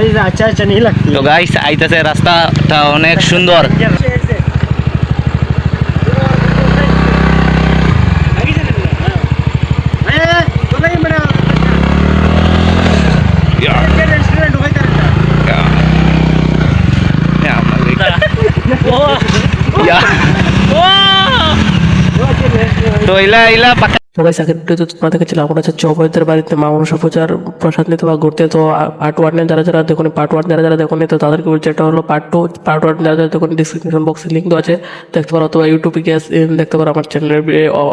अच्छा अच्छा नहीं लगती। তো গাইস আইতাছে, রাস্তাটা অনেক সুন্দর। তো ইলা পাকা। তো গাইস আগের ভিডিওতে তোমাদেরকে ছিল আমরা যাচ্ছি অভয়দের বাড়িতে মা মনসা পূজার প্রসাদ নিতে বা ঘুরতে। তো পার্ট ওয়ান যারা দেখুন, পার্ট ওয়ান যারা দেখুন, তো তাদেরকে বলছে এটা হলো পার্ট টু। পার্ট ওয়ান যারা দেখুন ডিসক্রিপশন বক্সে লিঙ্ক দেওয়া আছে, দেখতে পারো। অথবা ইউটিউবে গিয়ে দেখতে পারো, আমার চ্যানেলে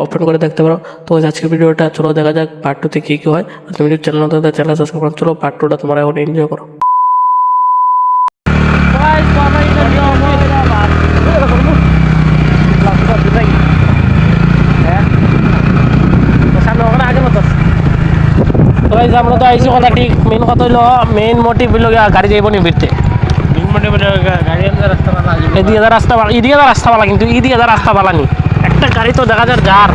ওপেন করে দেখতে পারো। তো আজকের ভিডিওটা চলো দেখা যাক পার্ট টুতে কী কী হয়। তুমি যদি চ্যানেল চ্যানেল সাবস্ক্রাইব করো, চলো পার্ট টুটা তোমরা এখন এনজয় করো। আমরা তো আইসি কথা ঠিক, মেন কথা হইলো মেইন মোটিভ হইলো গাড়ি যাইব নি বিরতে। এদিকে রাস্তা ভালো, এদিকে রাস্তা ভালো, কিন্তু এদিকে রাস্তা ভালো নি। একটা গাড়ি তো দেখা যায় যার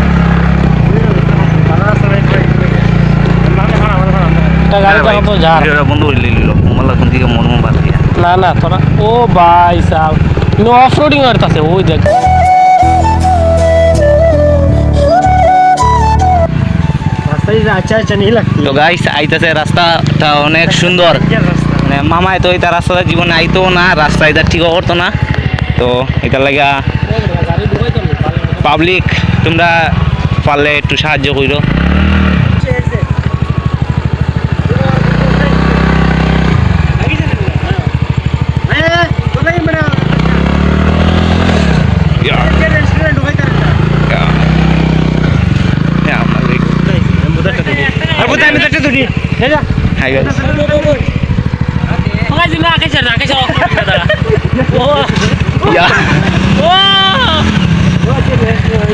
একটা গাড়ি তো যার বন্ধু না না তোরা। ও ভাই সাহ অফ রোডিং করতেছে, ওই দেখ। अच्छा अच्छा नहीं लगती। তো গাইস আইতাছে, রাস্তাটা অনেক সুন্দর। মানে মামায় তো এটা রাস্তাটা জীবনে আইতো না, রাস্তা এটা ঠিক করতো না। তো এটার লাগা পাবলিক তোমরা পারলে একটু সাহায্য করো।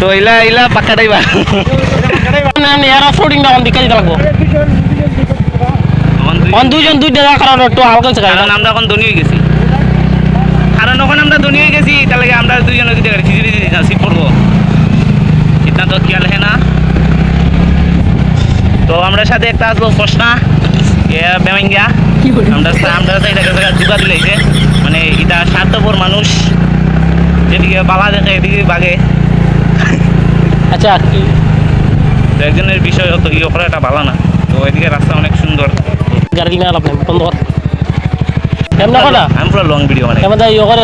তো ইলা পাক্কাটাই বা দুজন কারণ একটু হালকা আমরা এখন ধনী হয়ে গেছি, কারণ ওখানে আমরা ধনী হয়ে গেছি, তার লাগে আমরা দুজনে দিতে পারি সিট করবো, এটা তো খেয়াল হয় না। তো আমরা সাথে একটা আসবো ফসনা বেমাঙ্গা, আমরা জুগা দিলাইছে। মানে এটা স্বার্থপর মানুষ, যেদিকে বালা দেখে এদিকে বাগে। আচ্ছা তো একজনের বিষয় অত ইয়ে করাটা ভালো না। তো এদিকে রাস্তা অনেক সুন্দর। গাড়ি না লাভ বন্ধ কর, এমন কথা আমি পুরো লং ভিডিও মানে এমন ইয়ে করে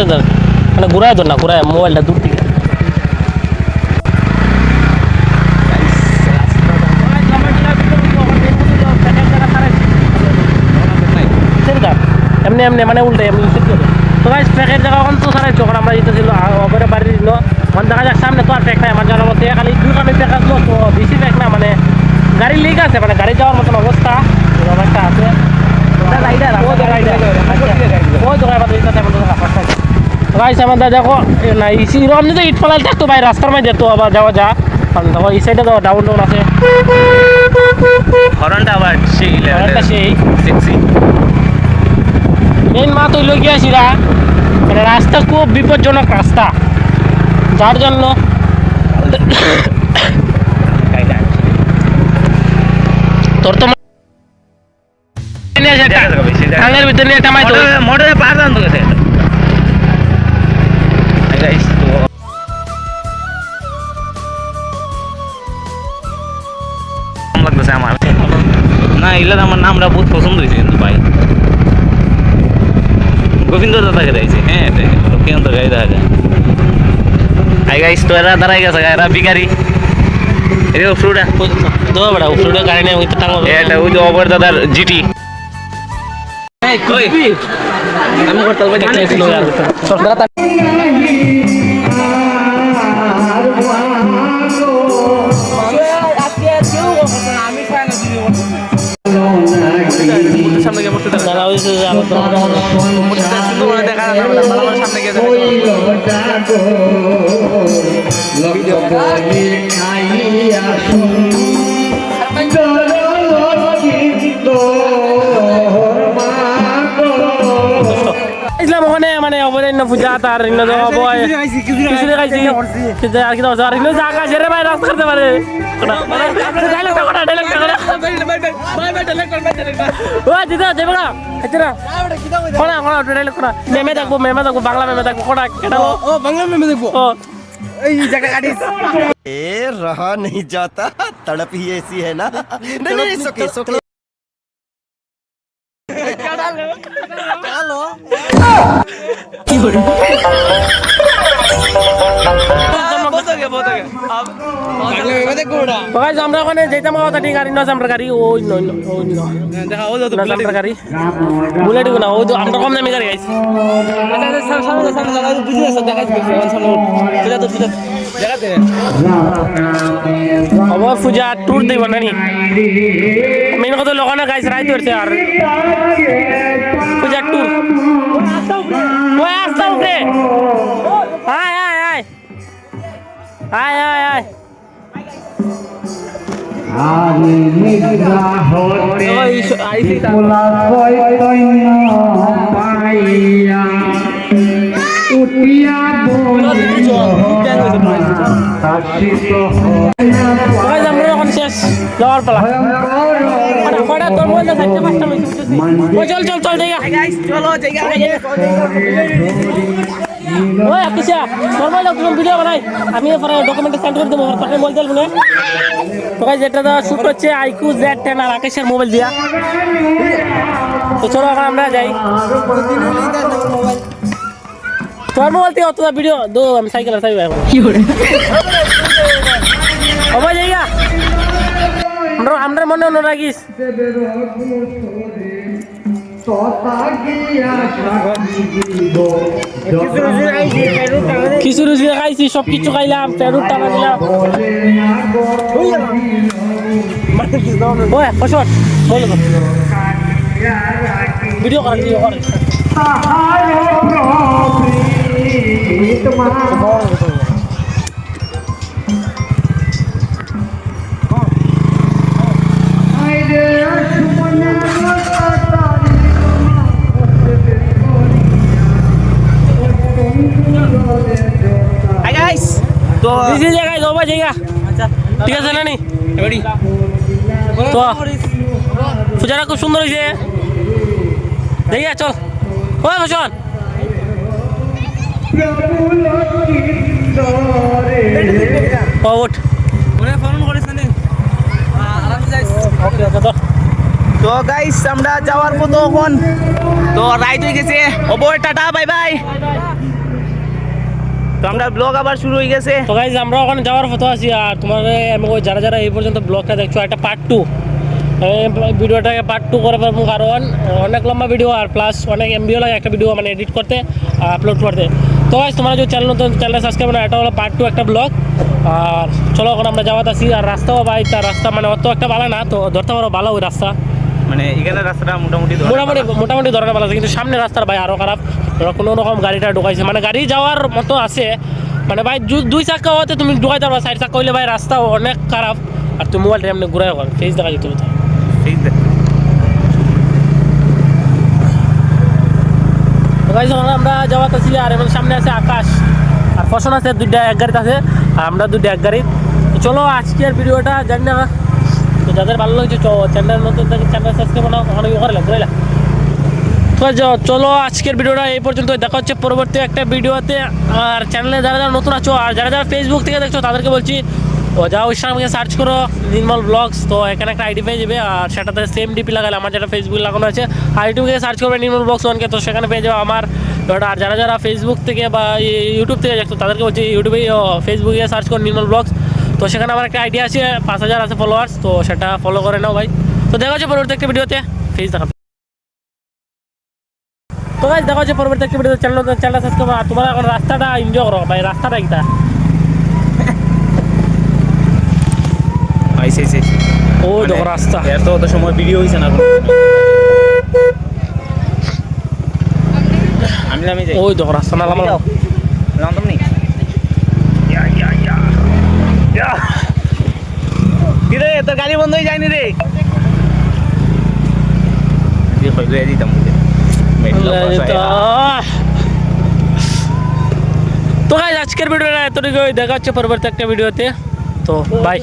মানে ঘুরাই ধর না, ঘুরায় মোবাইলটা দূর থেকে। এমনি এমনি মানে উল্টে এমনি তো গাইস প্যাকের জায়গা এখন তো সারাই চোখ আমরা যেতে ছিল অপরে বাড়ি দিল মন দেখা যাক সামনে তো আর প্যাক নাই আমার জানার মধ্যে, খালি দুখানে প্যাক আসলো, তো বেশি প্যাক না, মানে গাড়ি লিক আছে, মানে গাড়ি যাওয়ার মতন অবস্থা একটা আছে। গাইস আমাদের দেখো না ইরম যদি ইট ফেলাল থাকতো ভাই রাস্তার মধ্যে, তো আবার যাওয়া যা, কারণ দেখো এই সাইডে তো ডাউন ডাউন আছে, হরনটা আবার সেই সেক্সি। মেন মা তো লই গিয়েছিলা, মানে রাস্তা খুব বিপজ্জনক রাস্তা, যার জন্য তোর তো ভিতরে নিয়ে টামাই তো মোটরে পার দান তো গেছে। লাগতেছে আমার না, এগুলো আমার নামটা বহুত পছন্দ হয়েছে কিন্তু ভাই। গোবিন্দ দাদাকে দিয়েছে, হ্যাঁ কেন তো গাড়ি দেখা যায়। আই গাইস তো এরা দাঁড়াই গেছে, এরা বিকারি। এটা ফ্রুটা দো বড়া ফ্রুটা গাড়ি নিয়ে ওই তো টাঙ্গো, এটা ওই যে অবর দাদার জিটি। এই কই আমি করতাল ভাই দেখতে ছিল यार সরকার সামনে গিয়ে বসতে দাঁড়া হইছে যে আমার তো সুন্দর দেখা না, আমার সামনে গিয়ে ইসলাম ওখানে মানে অবদান্য পূজা তার জায়গা ছেড়ে ভাই রাস্তা করতে পারে ডাইলেক্ট আচ্ছা না কোনা কোনা ডাইলগ কোনা মেমে দেখবো বাংলা মেমে দেখবো কোনা এটা ও বাংলা মেমে দেখবো ও এই জায়গা কাটিস ए रहा नहीं जाता तड़प ही ऐसी है ना नहीं नहीं सोके सोके বাংলা মেমে দেখবো ওটা গাইস আমরা ওখানে যেতাম কথা ঠিক গাড়ি নয় আমরা গাড়ি ওই নয় ওই নয় দেখা ও যত আমরা গাড়ি বুলেট না ওই আমরা কম দামি গাড়ি গাইছি অবর পূজা ট্যুর দিব নানি মেন কথা লোকানে গাইস রাইট করছে আর পূজা ট্যুর ওই আসতে উঠে আয় আয় আয় আয় আয় আয় আমরা এখন শেষ যাওয়ার পালা তোর মধ্যে থাকতে পাঁচটা চল চল চল জায়গা চলো জায়গা ওই কিসা নরমাল তুমি ভিডিও বানাই আমি পরে ডকুমেন্টে সেন্ড করে দেবো তাকে বলতে বলবো তো গাইস যেটা দা শুট হচ্ছে আইকিউ Z10 আর আকাশের মোবাইল দিয়া তো চলো এখন আমরা যাই তোর মোবাইল থেকে অতটা ভিডিও দো আমি সাইকেল আর সাইকেল কি করে ওবা জায়গা আমরা মনে ন রাখিস খিচুড়ি খাইছি সব কিছু খাইলাম পেরুর টানা দিলাম ওই ফসল বল ভিডিও কর তো দিদি জায়গায় যাবো জায়গা ঠিক আছে না নি রেডি তো পূজাটা খুব সুন্দর হয়েছে জায়গা চল ওই ভূষণ ও ওঠ ফোন করিস না আরামসে যাইস ওকে ওকে তো তো গাইস আমরা যাওয়ার মতো এখন তো রাইট হয়ে গেছে ওবো টাটা বাই বাই তো আমরা ব্লগ আবার শুরু হয়ে গেছে তো গাইজ আমরা ওখানে যাওয়ার কথা আছি আর তোমাদের যারা যারা এই পর্যন্ত ব্লগটা দেখছো একটা পার্ট 2 ভিডিওটাকে পার্ট 2 করে পারবো কারণ অনেক লম্বা ভিডিও আর প্লাস অনেক এমবিও লাগে একটা ভিডিও মানে এডিট করতে আপলোড করতে তো গাইজ তোমরা যদি চ্যানেল সাবস্ক্রাইব না এটা হলো পার্ট 2 একটা ব্লগ আর চলো এখন আমরা যাওয়াতে আছি আর রাস্তাও ভাই তার রাস্তা মানে অত একটা ভালো না তো ধরতে পারো ভালো ওই রাস্তা মানে এখানে রাস্তাটা মোটামুটি ধরনের ভালো আছে কিন্তু সামনে রাস্তার ভাই আরও খারাপ কোনো রকম গাড়িটা ঢুকাইছে মানে গাড়ি যাওয়ার মতো আছে মানে ভাই দুই চাক্কা হতে তুমি ঢুকাইতে পারবা 4 চাক্কা হইলে ভাই রাস্তা অনেক খারাপ আর তুমি মোবাইলটা এমনি ঘুরাই কর ফেস দেখা যেত আমরা যাওয়াতে আছি আর এবং সামনে আছে আকাশ আর ফসল আছে দুইটা এক গাড়িতে আছে আর আমরা দুইটা এক গাড়ি চলো আজকের ভিডিওটা জানি না তো যাদের ভালো লাগছে চ্যানেল নতুন চ্যানেল সাবস্ক্রাইব না অনেক করলাম বুঝলাম তো চলো আজকের ভিডিওটা এই পর্যন্ত দেখা হচ্ছে পরবর্তী একটা ভিডিওতে আর চ্যানেলে যারা যারা নতুন আছো আর যারা যারা ফেসবুক থেকে দেখছো তাদেরকে বলছি ও যাও ইনস্টাগ্রামে সার্চ করো নির্মল ব্লগস তো এখানে একটা আইডি পেয়ে যাবে আর সেটাতে সেম ডিপি লাগালে আমার যেটা ফেসবুক লাগানো আছে আর ইউটিউবে সার্চ করবে নির্মল ব্লগস 1কে তো সেখানে পেয়ে যাবে আমার আর যারা যারা ফেসবুক থেকে বা ইউটিউব থেকে দেখছো তাদেরকে বলছি ইউটিউবে ফেসবুকে সার্চ করো নির্মল ব্লগস তো সেখানে আমার একটা আইডিয়া আছে 5000 আছে ফলোয়ার্স তো সেটা ফলো করে নাও ভাই তো দেখা হচ্ছে পরবর্তী একটা ভিডিওতে ফেস দেখাবে তো গাইস দেখা হচ্ছে পরবর্তী একটা ভিডিওতে চ্যানেল সাবস্ক্রাইব আর তোমরা এখন রাস্তাটা এনজয় করো ভাই রাস্তাটা কিটা আইসে ও দেখো রাস্তা এত সময় ভিডিও হইছে না আমি যাই ওই দেখো রাস্তা না লাম জানতাম নি কিরে তোর গাড়ি বন্ধ হয়ে যায়নি রে দিতাম তো গাইস আজকের ভিডিওটা এতটুকু দেখা হচ্ছে পরবর্তী একটা ভিডিওতে তো বাই